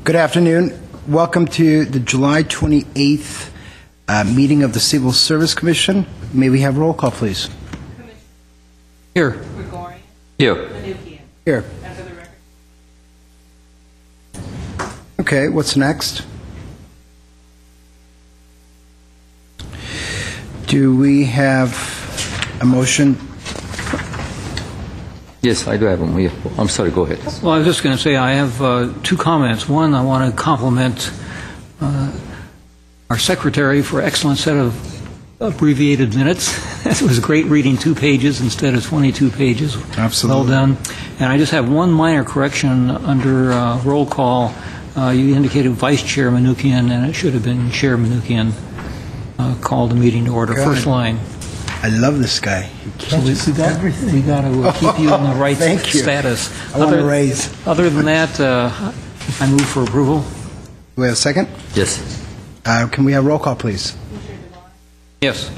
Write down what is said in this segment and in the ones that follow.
Good afternoon. Welcome to the July 28th meeting of the Civil Service Commission. May we have roll call, please? Here. Gregorian. Here. Manukian. Here. And for the record. Okay, what's next? Do we have a motion? Yes, I do have them. I'm sorry, go ahead. Well, I was just going to say I have two comments. One, I want to compliment our secretary for an excellent set of abbreviated minutes. It was great reading 2 pages instead of 22 pages. Absolutely. Well done. And I just have one minor correction under roll call. You indicated Vice Chair Manukian, and it should have been Chair Manukian called the meeting to order. Good. First line. I love this guy. So we got to keep you in the right Thank you. status. I want a raise. Other than that, I move for approval. Do we have a second? Yes. Can we have roll call, please? Yes.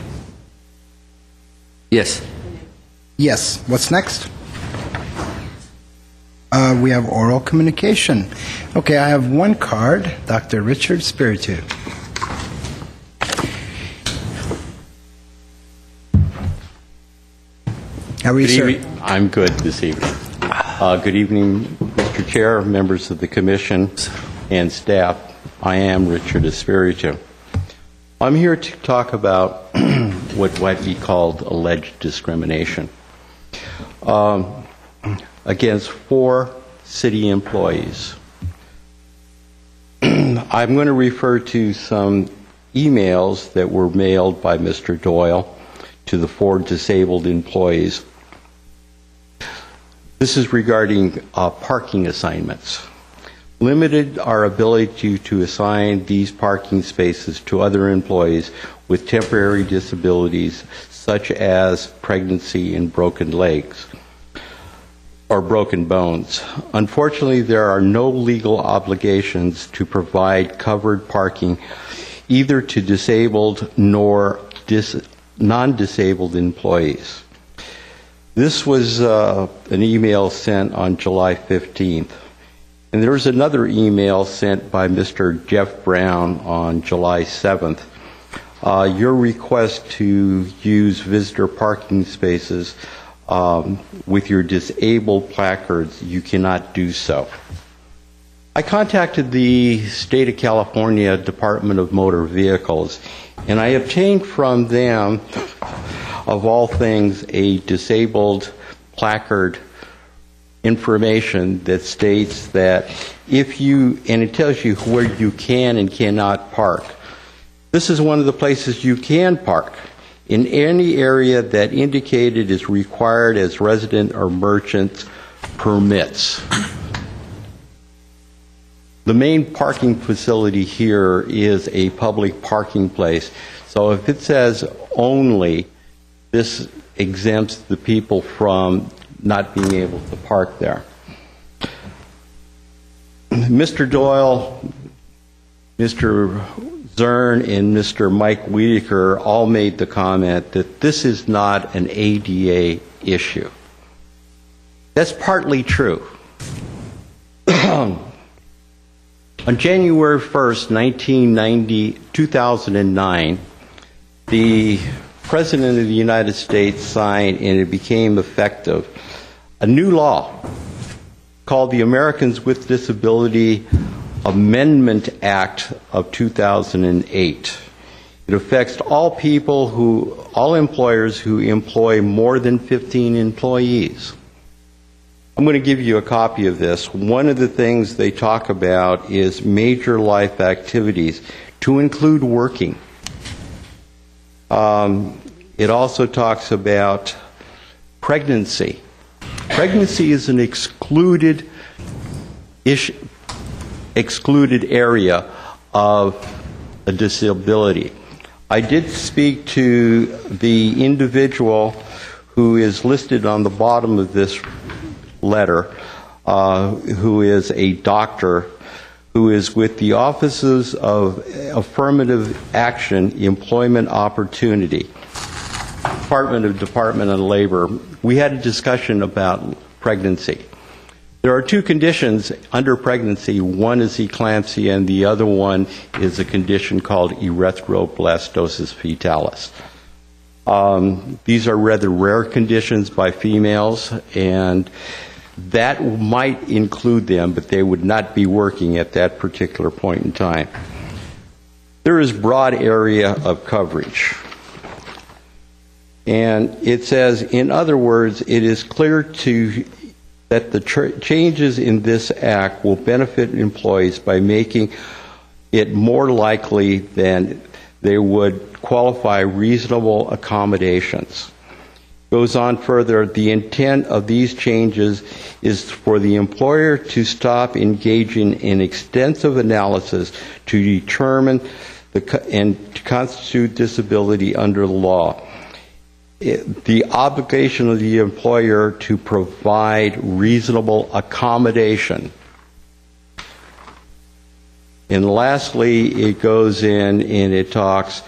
Yes. Yes. What's next? We have oral communication. Okay, I have one card. Dr. Richard Spiritu. How are you, sir? I'm good this evening. Good evening, Mr. Chair, members of the Commission, and staff. I am Richard Espiritu. I'm here to talk about what might be called alleged discrimination against 4 city employees. I'm going to refer to some emails that were mailed by Mr. Doyle to the 4 disabled employees. This is regarding parking assignments. Limited our ability to assign these parking spaces to other employees with temporary disabilities such as pregnancy and broken legs or broken bones. Unfortunately, there are no legal obligations to provide covered parking either to disabled nor non-disabled employees. This was an email sent on July 15th. And there was another email sent by Mr. Jeff Brown on July 7th. Your request to use visitor parking spaces with your disabled placards, you cannot do so. I contacted the State of California Department of Motor Vehicles, and I obtained from them, of all things, a disabled placard information that states that if you, and it tells you where you can and cannot park. This is one of the places you can park in any area that indicated is required as resident or merchant permits. The main parking facility here is a public parking place. So if it says only, this exempts the people from not being able to park there. Mr. Doyle, Mr. Zern, and Mr. Mike Wiedeker all made the comment that this is not an ADA issue. That's partly true. On January 1st, 2009, the President of the United States signed, and it became effective, a new law called the Americans with Disability Amendment Act of 2008. It affects all all employers who employ more than 15 employees. I'm going to give you a copy of this. One of the things they talk about is major life activities, to include working. It also talks about pregnancy. Pregnancy is an excluded area of a disability. I did speak to the individual who is listed on the bottom of this letter, who is a doctor who is with the Offices of Affirmative Action, Employment Opportunity, Department of Labor. We had a discussion about pregnancy. There are two conditions under pregnancy. One is eclampsia, and the other one is a condition called erythroblastosis fetalis. These are rather rare conditions by females, and that might include them, but they would not be working at that particular point in time. There is broad area of coverage. And it says, in other words, it is clear that the changes in this act will benefit employees by making it more likely than they would qualify reasonable accommodations. Goes on further, the intent of these changes is for the employer to stop engaging in extensive analysis to determine and to constitute disability under the law. The obligation of the employer to provide reasonable accommodation. And lastly, it goes in and it talks,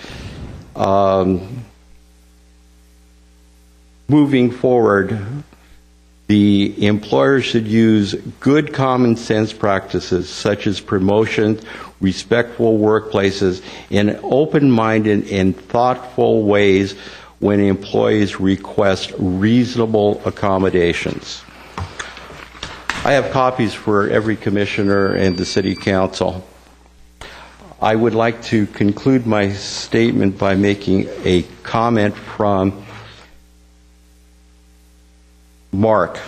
moving forward, the employer should use good common sense practices such as promotion, respectful workplaces, and open-minded and thoughtful ways when employees request reasonable accommodations. I have copies for every commissioner and the city council. I would like to conclude my statement by making a comment from Mark,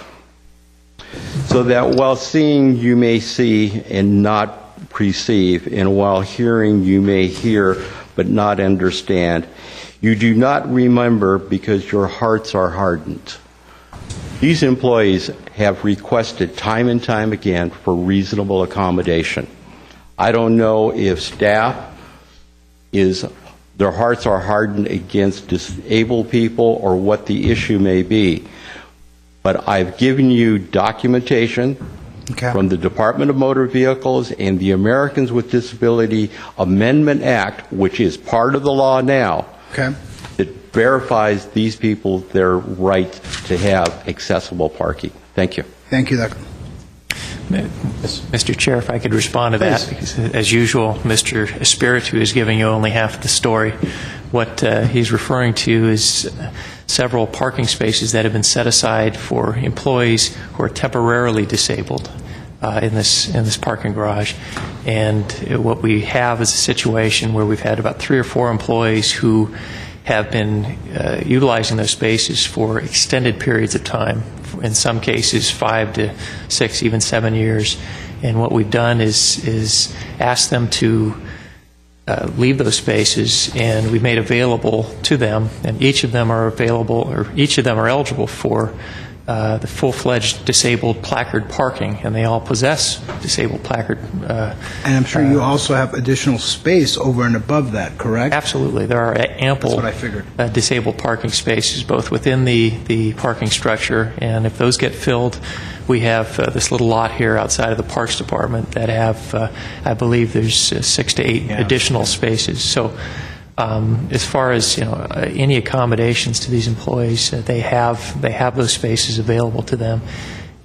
so that while seeing you may see and not perceive, and while hearing you may hear but not understand, you do not remember because your hearts are hardened. These employees have requested time and time again for reasonable accommodation. I don't know if staff their hearts are hardened against disabled people or what the issue may be. But I've given you documentation from the Department of Motor Vehicles and the Americans with Disability Amendment Act, which is part of the law now, that verifies these people their right to have accessible parking. Thank you. Thank you, Dr. Mr. Chair, if I could respond to that, because as usual, Mr. Espiritu is giving you only half the story. What he's referring to is several parking spaces that have been set aside for employees who are temporarily disabled in this parking garage. And what we have is a situation where we've had about 3 or 4 employees who have been utilizing those spaces for extended periods of time, in some cases 5 to 6, even 7 years. And what we've done is ask them to leave those spaces, and we've made available to them, and each of them are available, or each of them are eligible for the full-fledged disabled placard parking, and they all possess disabled placard. And I'm sure you also have additional space over and above that, correct? Absolutely. There are ample That's what I figured. Disabled parking spaces, both within the parking structure, and if those get filled, we have this little lot here outside of the Parks Department that have, I believe there's 6 to 8 additional spaces. So as far as any accommodations to these employees, they have those spaces available to them,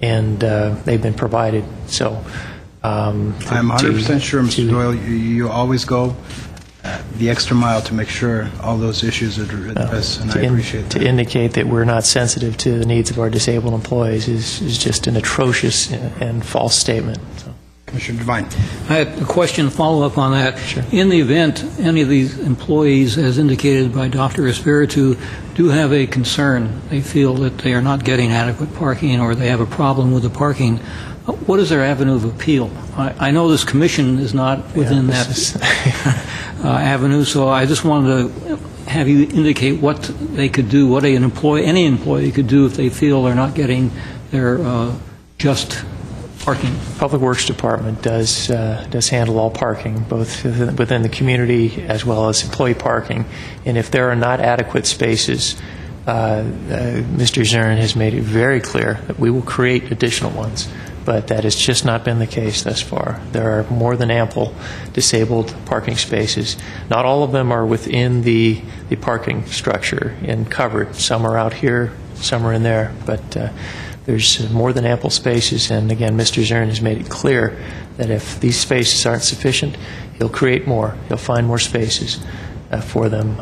and they've been provided. So I'm 100% sure, Mr. Doyle, you always go the extra mile to make sure all those issues are addressed, and I appreciate that. To indicate that we're not sensitive to the needs of our disabled employees is just an atrocious and false statement. So. Commissioner Devine. I had a question to follow up on that. Sure. In the event any of these employees, as indicated by Dr. Espiritu, do have a concern, they feel that they are not getting adequate parking or they have a problem with the parking, what is their avenue of appeal? I know this commission is not within that avenue, so I just wanted to have you indicate what they could do, what any employee could do if they feel they're not getting their just parking. Public Works Department does handle all parking, both within the community as well as employee parking. And if there are not adequate spaces, Mr. Zern has made it very clear that we will create additional ones. But that has just not been the case thus far. There are more than ample disabled parking spaces. Not all of them are within the parking structure and covered. Some are out here, some are in there, but there's more than ample spaces, and again, Mr. Zern has made it clear that if these spaces aren't sufficient, he'll create more. He'll find more spaces for them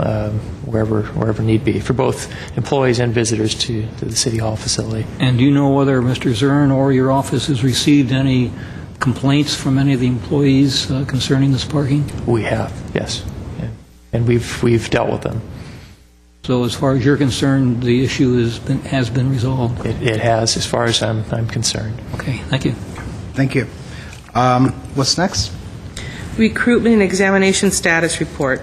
wherever need be, for both employees and visitors to the City Hall facility. And do you know whether Mr. Zern or your office has received any complaints from any of the employees concerning this parking? We have, yes, and we've dealt with them. So as far as you're concerned, the issue has been resolved? It has, as far as I'm concerned. Okay, thank you. Thank you. What's next? Recruitment and examination status report.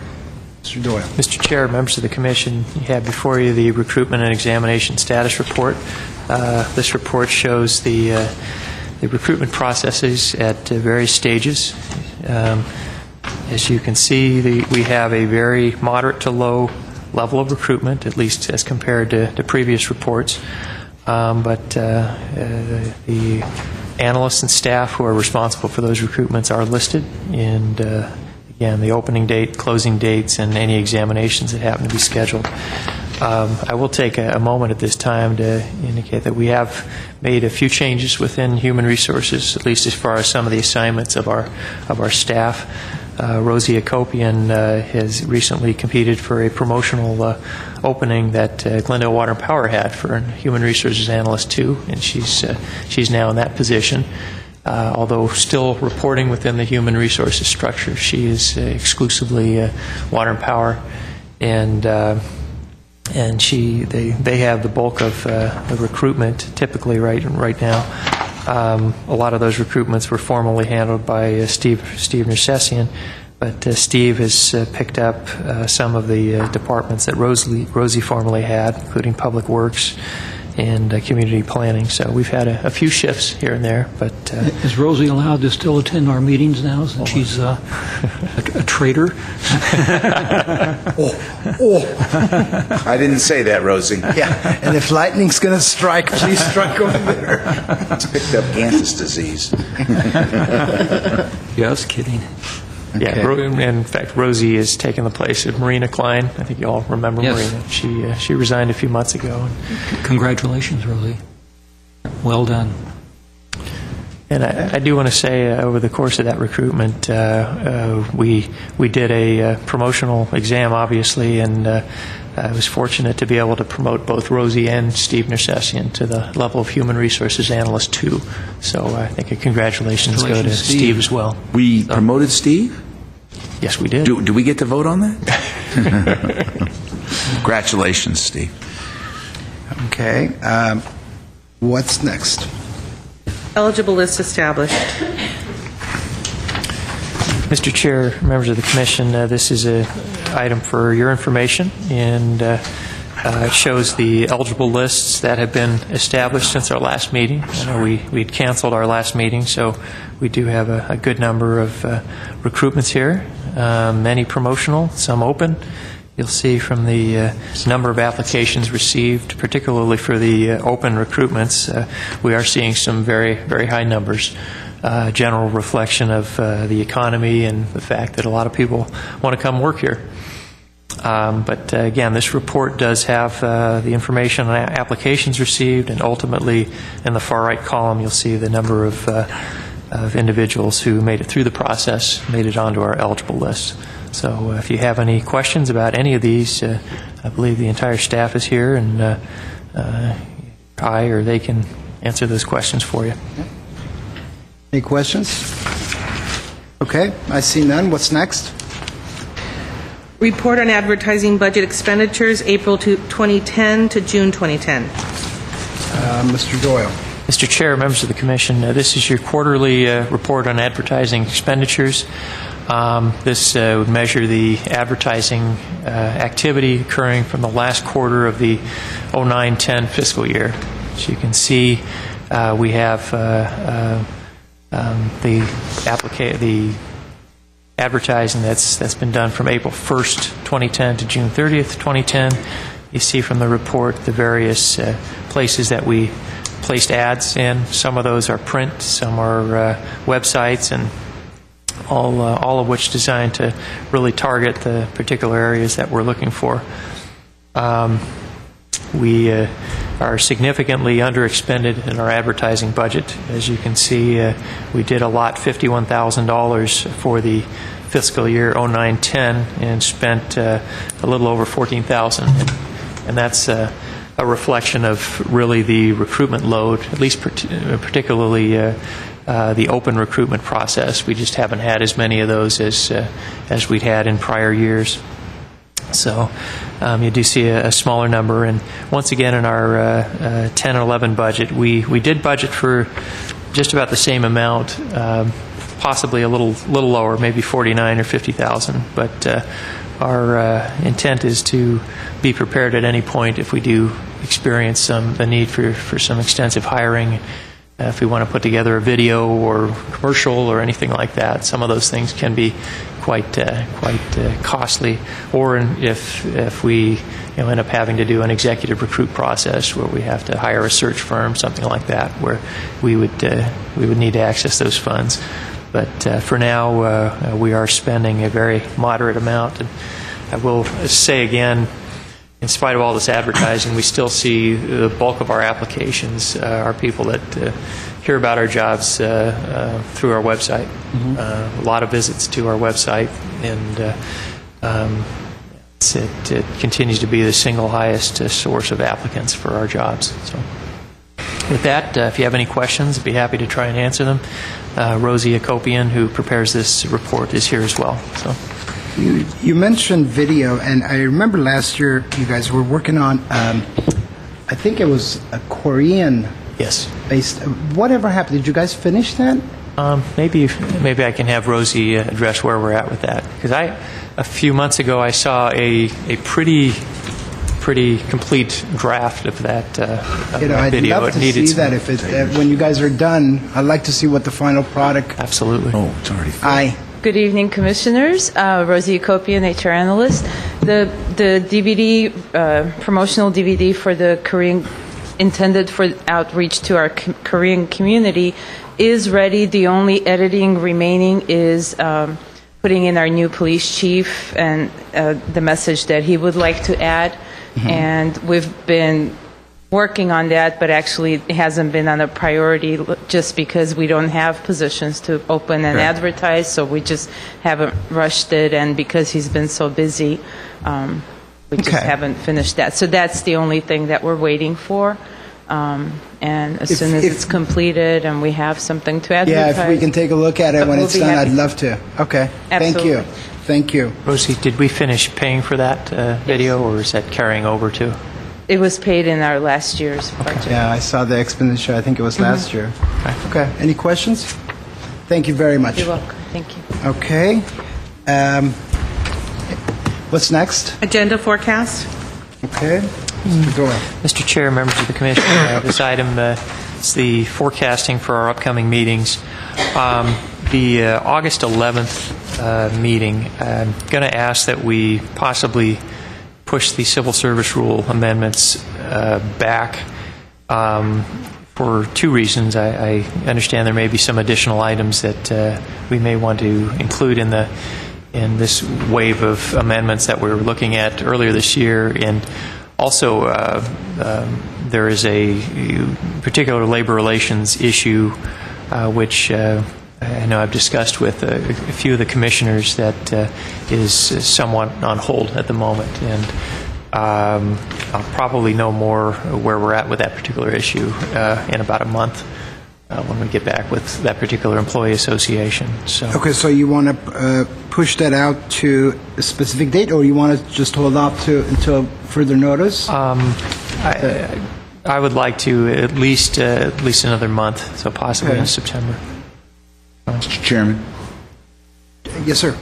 Mr. Doyle. Mr. Chair, members of the Commission, you have before you the recruitment and examination status report. This report shows the recruitment processes at various stages. As you can see, we have a very moderate to low level of recruitment, at least as compared to previous reports. But the analysts and staff who are responsible for those recruitments are listed, and again, the opening date, closing dates, and any examinations that happen to be scheduled. I will take a moment at this time to indicate that we have made a few changes within Human Resources, at least as far as some of the assignments of our staff. Rosie Akopian has recently competed for a promotional opening that Glendale Water and Power had for Human Resources Analyst 2, and she's now in that position. Although still reporting within the human resources structure, she is exclusively water and power, and they have the bulk of the recruitment typically right now. A lot of those recruitments were formerly handled by Steve Nersessian, but Steve has picked up some of the departments that Rosie formerly had, including Public Works and community planning. So we've had a few shifts here and there. But is Rosie allowed to still attend our meetings now, since she's a traitor? I didn't say that, Rosie. Yeah, and if lightning's going to strike, please strike over there. It's picked up Gantus disease. Just kidding. yeah, Okay. in fact, Rosie is taking the place of Marina Klein. I think you all remember Yes. Marina. She resigned a few months ago. Congratulations, Rosie. Well done. And I do want to say, over the course of that recruitment, we did a promotional exam, obviously, and I was fortunate to be able to promote both Rosie and Steve Nersessian to the level of Human Resources Analyst 2. So I think congratulations go to Congratulations, Steve as well. We promoted Steve? Yes, we did. Do we get to vote on that? Congratulations, Steve. Okay. What's next? Eligible list established. Mr. Chair, members of the Commission, this is an item for your information, and it shows the eligible lists that have been established since our last meeting. I know we'd canceled our last meeting, so we do have a good number of recruitments here, many promotional, some open. You'll see from the number of applications received, particularly for the open recruitments, we are seeing some very, very high numbers. General reflection of the economy and the fact that a lot of people want to come work here. But again, this report does have the information on applications received, and ultimately in the far right column you'll see the number of individuals who made it through the process, made it onto our eligible list. So if you have any questions about any of these, I believe the entire staff is here, and I or they can answer those questions for you. Any questions? Okay, I see none. What's next? Report on advertising budget expenditures, April 2010 to June 2010. Mr. Doyle. Mr. Chair, members of the Commission, this is your quarterly report on advertising expenditures. This would measure the advertising activity occurring from the last quarter of the 09-10 fiscal year. As you can see, we have the advertising that's been done from April 1st, 2010 to June 30th, 2010. You see from the report the various places that we placed ads in. Some of those are print, some are websites, and all of which designed to really target the particular areas that we're looking for. We are significantly underexpended in our advertising budget. As you can see, we did allot $51,000 for the fiscal year 09-10 and spent a little over $14,000. And that's a reflection of really the recruitment load, at least particularly the open recruitment process. We just haven't had as many of those as we'd had in prior years. So you do see a smaller number. And once again, in our 10 and 11 budget, we did budget for just about the same amount, possibly a little lower, maybe 49 or 50,000. But our intent is to be prepared at any point if we do experience the need for some extensive hiring. If we want to put together a video or commercial or anything like that, some of those things can be quite costly. Or if we end up having to do an executive recruit process where we have to hire a search firm, something like that, where we would need to access those funds. But for now, we are spending a very moderate amount. And I will say again, in spite of all this advertising, we still see the bulk of our applications are people that hear about our jobs through our website. A lot of visits to our website, and it continues to be the single highest source of applicants for our jobs. So, with that, if you have any questions, I'd be happy to try and answer them. Rosie Akopian, who prepares this report, is here as well. So. You mentioned video, and I remember last year you guys were working on, I think it was a Korean Yes. based. Whatever happened? Did you guys finish that? Maybe I can have Rosie address where we're at with that, because a few months ago I saw a pretty complete draft of that I'd video. love to It needed see that. If when you guys are done, I'd like to see what the final product. Absolutely. Oh, it's already full. Aye. Good evening, Commissioners. Rosie Akopian, HR Analyst. The DVD, promotional DVD for the Korean, intended for outreach to our Korean community, is ready. The only editing remaining is putting in our new police chief and the message that he would like to add. And we've been working on that, but actually it hasn't been on a priority just because we don't have positions to open and advertise, so we just haven't rushed it, and because he's been so busy, we just haven't finished that. So that's the only thing that we're waiting for. And as soon as it's completed and we have something to advertise... Yeah, if we can take a look at it when it's done, I'd love to. Okay. Absolutely. Thank you. Rosie, did we finish paying for that video, or is that carrying over too? It was paid in our last year's budget. Yeah, I saw the expenditure. I think it was last year. Okay. Any questions? Thank you very much. You're welcome. Thank you. Okay. What's next? Agenda forecast. Okay. Mr. Doyle. Mr. Chair, members of the Commission, this item is the forecasting for our upcoming meetings. The August 11th meeting, I'm going to ask that we possibly push the civil service rule amendments back for two reasons. I understand there may be some additional items that we may want to include in this wave of amendments that we were looking at earlier this year, and also there is a particular labor relations issue which I know I've discussed with a few of the commissioners that is somewhat on hold at the moment, and I'll probably know more where we're at with that particular issue in about a month when we get back with that particular employee association. So. Okay, so you want to push that out to a specific date, or you want to just hold off until further notice? I would like to at least another month, so possibly in September. Mr. Chairman, Yes, sir.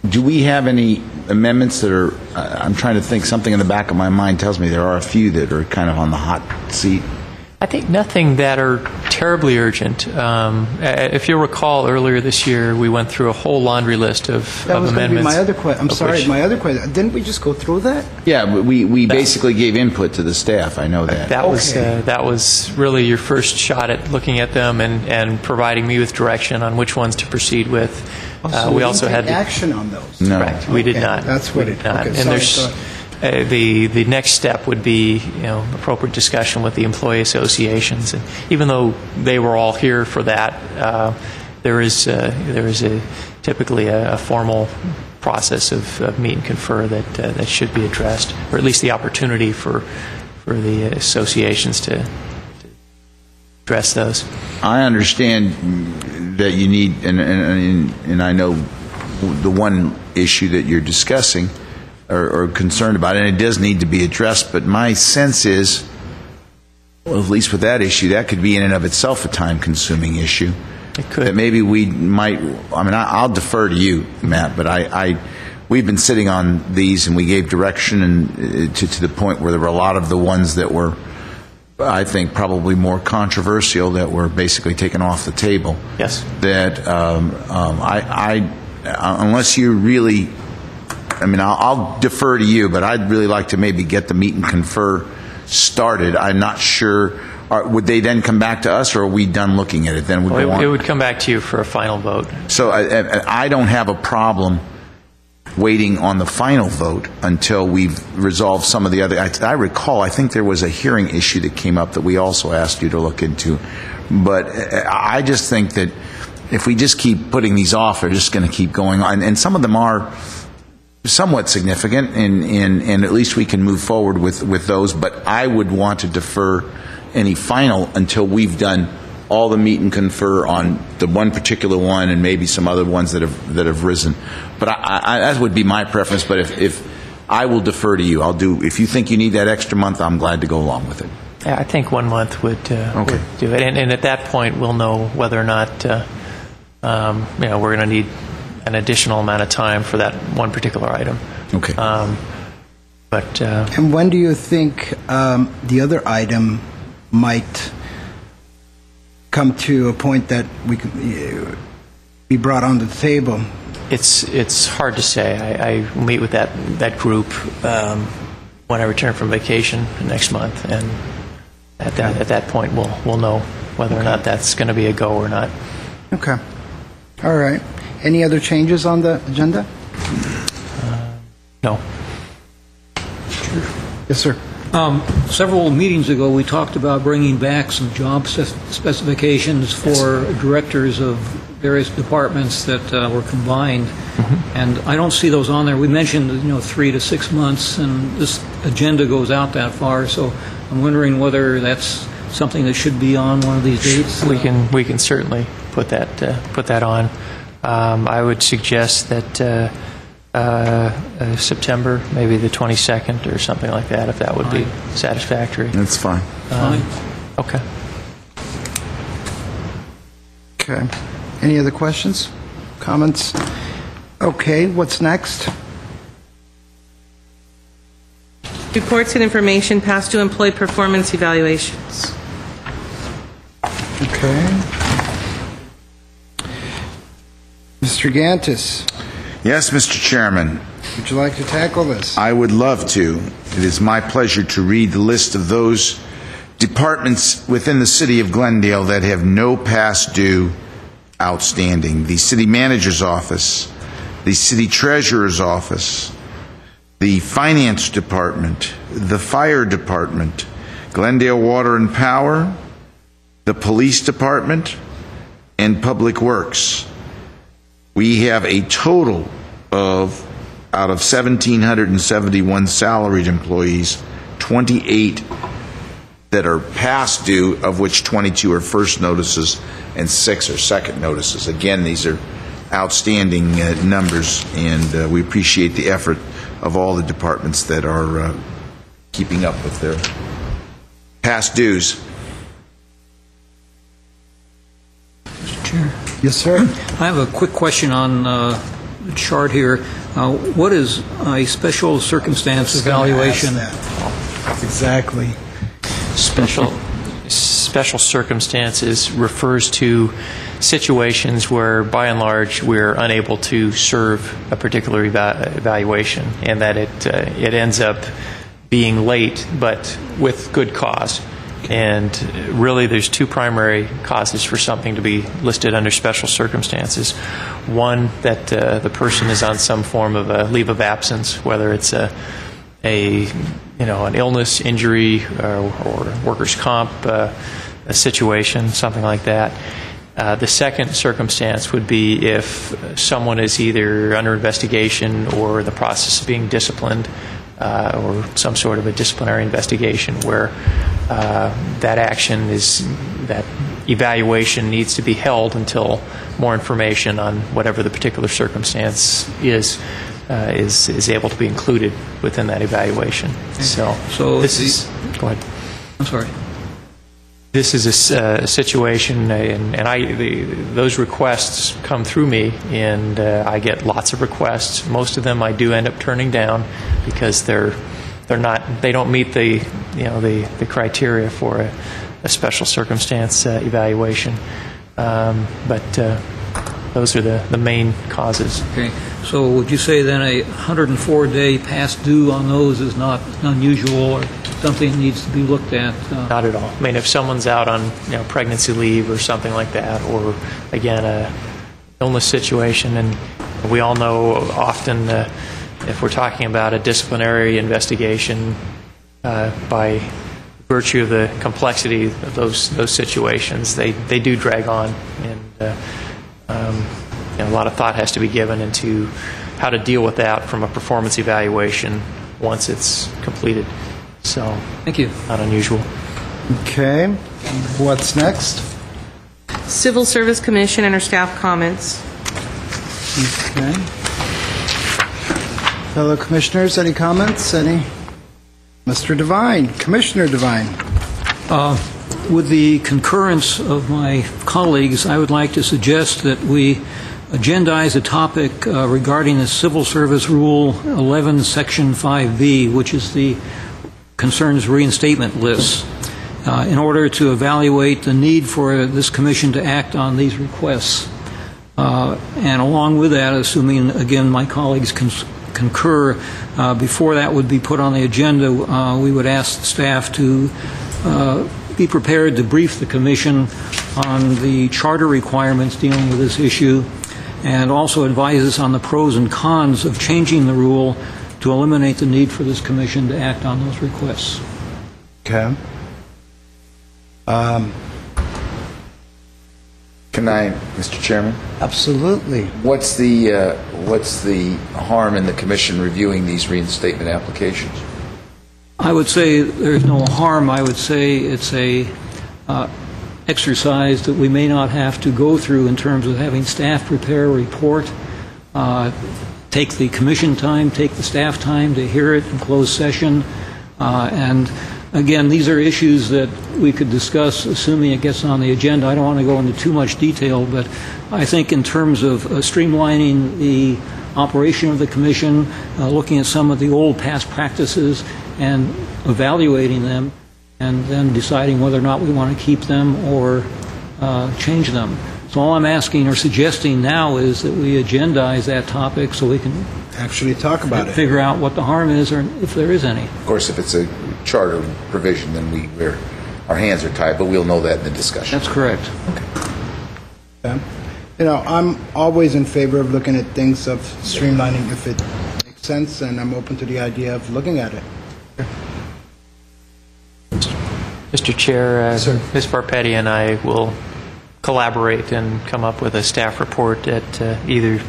do we have any amendments that are, I'm trying to think, something in the back of my mind tells me there are a few that are kind of on the hot seat. I think nothing that are terribly urgent. If you'll recall, earlier this year, we went through a whole laundry list of That was going to be amendments. my other question. I'm sorry, my other question. Didn't we just go through that? Yeah, but we basically gave input to the staff, I know that. That was really your first shot at looking at them and providing me with direction on which ones to proceed with. So we didn't also take had action on those. No. Correct. We did Okay, not. That's what We it. did not. Okay, And sorry, there's sorry. the next step would be, appropriate discussion with the employee associations. And even though they were all here for that, there is typically a formal process of meet and confer that should be addressed, or at least the opportunity for the associations to address those. I understand that you need, and I know the one issue that you're discussing or concerned about, and it does need to be addressed, but my sense is, well, at least with that issue, that could be in and of itself a time-consuming issue. It could. That maybe we might, I'll defer to you, Matt, but we've been sitting on these, and we gave direction and to the point where there were a lot of the ones that were, I think, probably more controversial that were basically taken off the table. Yes. That unless you really, I'll defer to you, but I'd really like to maybe get the meet and confer started. I'm not sure. Would they then come back to us, or are we done looking at it? Then we go on? It would come back to you for a final vote. So I don't have a problem waiting on the final vote until we've resolved some of the other. I recall, I think there was a hearing issue that came up that we also asked you to look into. But I just think that if we just keep putting these off, they're just going to keep going on. And some of them are somewhat significant, and at least we can move forward with those. But I would want to defer any final until we've done all the meet and confer on the one particular one and maybe some other ones that have risen. But that would be my preference. But if I will defer to you, if you think you need that extra month, I'm glad to go along with it. Yeah, I think 1 month would do it, and at that point we'll know whether or not we're going to need an additional amount of time for that one particular item. Okay. And when do you think the other item might come to a point that we could be brought onto the table? It's hard to say. I meet with that group when I return from vacation next month, and at that point we'll know whether or not that's going to be a go or not. Okay. All right. Any other changes on the agenda? No. Yes, sir. Several meetings ago, we talked about bringing back some job specifications for directors of various departments that were combined, and I don't see those on there. We mentioned 3 to 6 months, and this agenda goes out that far, so I'm wondering whether that's something that should be on one of these dates. We can certainly put that on. I would suggest that September, maybe the 22nd or something like that, if that would be satisfactory. That's fine. Okay. Okay. Any other questions, comments? Okay, what's next? Reports and information, past due employee performance evaluations. Okay. Mr. Gantis, Yes, Mr. Chairman. would you like to tackle this? I would love to. It is my pleasure to read the list of those departments within the city of Glendale that have no past due outstanding. The city manager's office, the city treasurer's office, the finance department, the fire department, Glendale Water and Power, the police department, and public works. We have a total of, out of 1,771 salaried employees, 28 that are past due, of which 22 are first notices and 6 are second notices. Again, these are outstanding numbers, and we appreciate the effort of all the departments that are keeping up with their past dues. Mr. Chair. Yes, sir. I have a quick question on the chart here. What is a special circumstance evaluation? Exactly. Special circumstances refers to situations where, by and large, we're unable to serve a particular evaluation, and that it ends up being late, but with good cause. And really, there's two primary causes for something to be listed under special circumstances. One, that the person is on some form of a leave of absence, whether it's a an illness, injury, or workers' comp a situation, something like that. The second circumstance would be if someone is either under investigation or in the process of being disciplined, or some sort of a disciplinary investigation where that evaluation needs to be held until more information on whatever the particular circumstance is able to be included within that evaluation. So this is. Go ahead. I'm sorry. This is a situation, and those requests come through me, and I get lots of requests. Most of them I do end up turning down because they don't meet the criteria for a special circumstance evaluation. But those are the main causes. Okay. So would you say then a 104-day past due on those is not unusual or something that needs to be looked at? Not at all. I mean, if someone's out on pregnancy leave or something like that, or again a illness situation, and we all know often if we're talking about a disciplinary investigation, by virtue of the complexity of those situations, they do drag on, and a lot of thought has to be given into how to deal with that from a performance evaluation once it's completed. So, thank you. Not unusual. Okay. What's next? Civil Service Commission and our staff comments. Okay. Fellow commissioners, any comments? Any? Mr. Devine, Commissioner Devine. With the concurrence of my colleagues, I would like to suggest that we agendize a topic regarding the Civil Service Rule 11, Section 5B, which is the concerns reinstatement lists, in order to evaluate the need for this commission to act on these requests. And along with that, assuming, again, my colleagues concur, before that would be put on the agenda, we would ask staff to be prepared to brief the commission on the charter requirements dealing with this issue, and also advise us on the pros and cons of changing the rule to eliminate the need for this commission to act on those requests. Okay. Can I, Mr. Chairman? Absolutely. What's the harm in the commission reviewing these reinstatement applications? I would say there's no harm. I would say it's a exercise that we may not have to go through in terms of having staff prepare a report, take the commission time, take the staff time to hear it in closed session. And again, these are issues that we could discuss, assuming it gets on the agenda. I don't want to go into too much detail, but I think in terms of streamlining the operation of the commission, looking at some of the old past practices and evaluating them, and then deciding whether or not we want to keep them or change them. So all I'm asking or suggesting now is that we agendize that topic so we can actually talk about it. Figure out what the harm is, or if there is any. Of course, if it's a charter provision, then our hands are tied, but we'll know that in the discussion. That's correct. Okay. I'm always in favor of looking at things of streamlining if it makes sense, and I'm open to the idea of looking at it. Mr. Chair, Ms. Barpetti and I will collaborate and come up with a staff report at either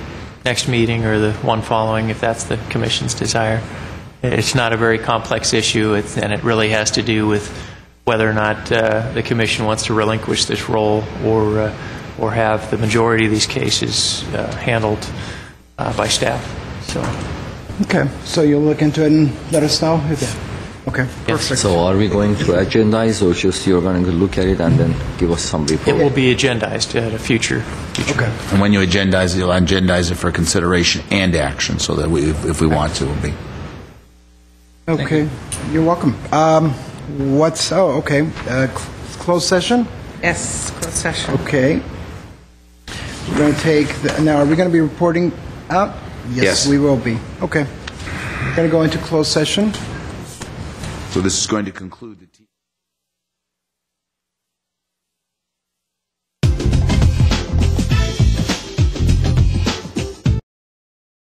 next meeting or the one following, if that's the Commission's desire. It's not a very complex issue, and it really has to do with whether or not the Commission wants to relinquish this role or have the majority of these cases handled by staff. So. Okay, so you'll look into it and let us know? Okay, perfect. So are we going to agendize, or just you're going to look at it and then give us some report? It will be agendized at a future. Okay. And when you agendize it, you'll agendize it for consideration and action, so that if we want to, we'll be. Okay, you're welcome. Closed session? Yes, closed session. Okay. We're going to take, now are we going to be reporting out? Yes. We will be. Okay. We're going to go into closed session. So this is going to conclude the